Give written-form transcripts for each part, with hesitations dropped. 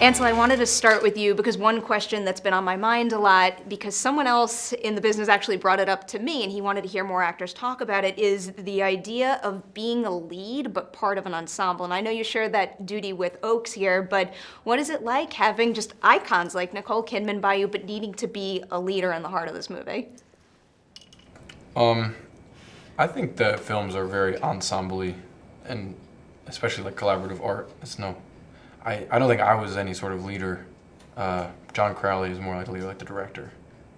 Ansel, I wanted to start with you because one question that's been on my mind a lot, because someone else in the business actually brought it up to me and he wanted to hear more actors talk about it, is the idea of being a lead but part of an ensemble. And I know you shared that duty with Oaks here, but what is it like having just icons like Nicole Kidman by you but needing to be a leader in the heart of this movie? I think that films are very ensemble-y, and especially like collaborative art. I don't think I was any sort of leader. John Crowley is more like a leader, like the director.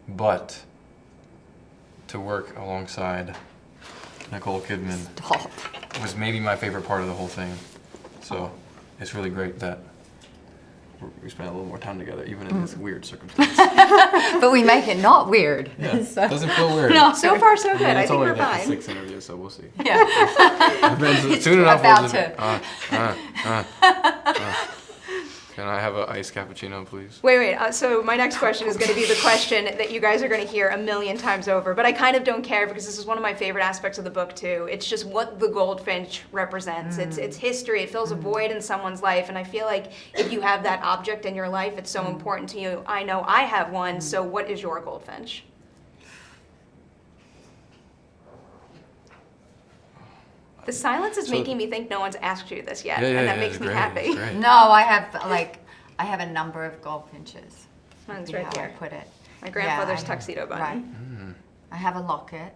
But to work alongside Nicole Kidman was maybe my favorite part of the whole thing. So it's really great that we spent a little more time together, even in this weird circumstance. But we make it not weird. Yeah, so. Doesn't feel weird. No, so far so good. I think we're only fine. 6 interviews, so we'll see. Yeah. Soon enough, about to. Can I have an iced cappuccino, please? Wait. So my next question is going to be the question that you guys are going to hear a million times over, but I kind of don't care because this is one of my favorite aspects of the book too. It's just what the Goldfinch represents. It's history. It fills a void in someone's life, and I feel like if you have that object in your life, it's so important to you. I know I have one, so what is your Goldfinch? The silence is making me think no one's asked you this yet, and that makes me happy. No, I have a number of goldfinches. Mine's right here. I put it. My grandfather's tuxedo bunny. Right. I have a locket.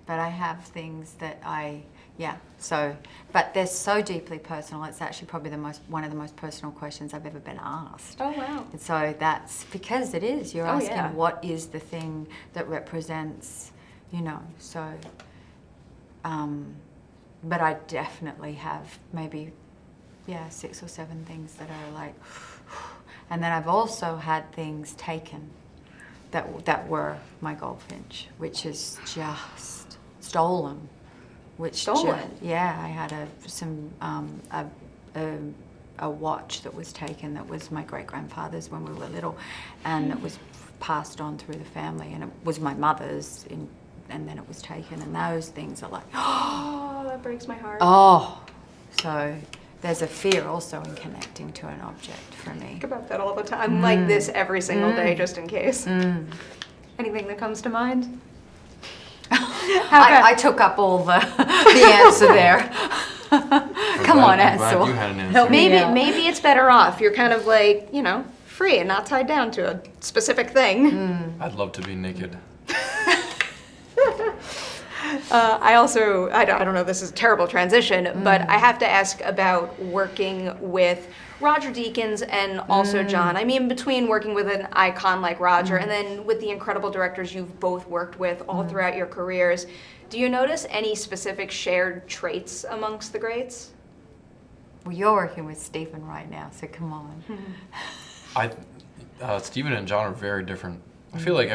But I have things that but they're so deeply personal. It's actually probably one of the most personal questions I've ever been asked. Oh, wow. And so that's because it is. You're asking what is the thing that represents, so, but I definitely have maybe, 6 or 7 things that are like, and then I've also had things taken that were my Goldfinch, which is just stolen. Stolen? I had a watch that was taken that was my great-grandfather's when we were little, and it was passed on through the family, and it was my mother's, and then it was taken, and those things are like, oh, that breaks my heart. Oh, so there's a fear also in connecting to an object for me. Think about that all the time. I'm like this every single day, just in case. Anything that comes to mind? I took up all the answer there. Come on, Ansel. You had an answer. Maybe it's better off. You're kind of like, free and not tied down to a specific thing. I'd love to be naked. I don't know, this is a terrible transition, but I have to ask about working with Roger Deakins and also John. I mean, between working with an icon like Roger and then with the incredible directors you've both worked with all throughout your careers, do you notice any specific shared traits amongst the greats? Well, you're working with Stephen right now, so come on. Stephen and John are very different. I feel like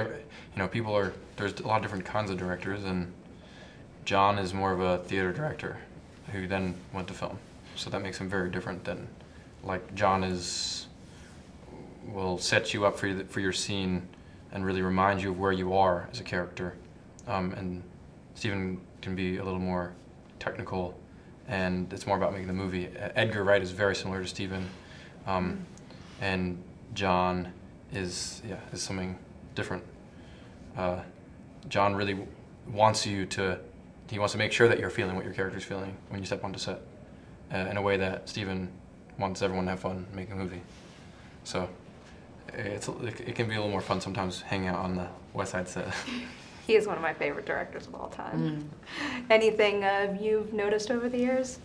there's a lot of different kinds of directors, and John is more of a theater director who then went to film. So that makes him very different than, like, John will set you up for your scene and really remind you of where you are as a character. And Stephen can be a little more technical, and it's more about making the movie. Edgar Wright is very similar to Stephen, and John is something different. John really wants to make sure that you're feeling what your character's feeling when you step onto set, in a way that Stephen wants everyone to have fun making a movie. So it can be a little more fun sometimes hanging out on the West Side set. He is one of my favorite directors of all time. Anything you've noticed over the years?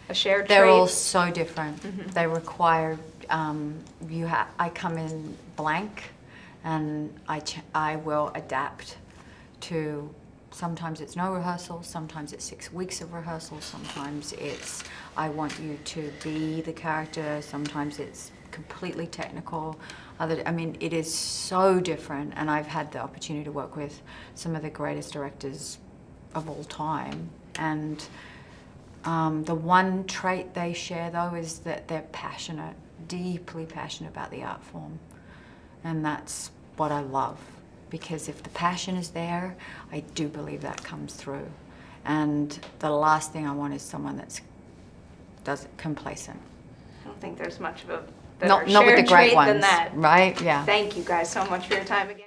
A shared trait? They're all so different. They require, I come in blank, and I will adapt to, sometimes it's no rehearsal, sometimes it's 6 weeks of rehearsal, sometimes it's I want you to be the character, sometimes it's completely technical. It is so different, and I've had the opportunity to work with some of the greatest directors of all time, and the one trait they share though is that they're passionate, deeply passionate about the art form, and that's what I love. Because if the passion is there, I do believe that comes through. And the last thing I want is someone that's complacent. I don't think there's much of a Not better with the shared great trait ones, than that. right? Yeah. Thank you guys so much for your time again.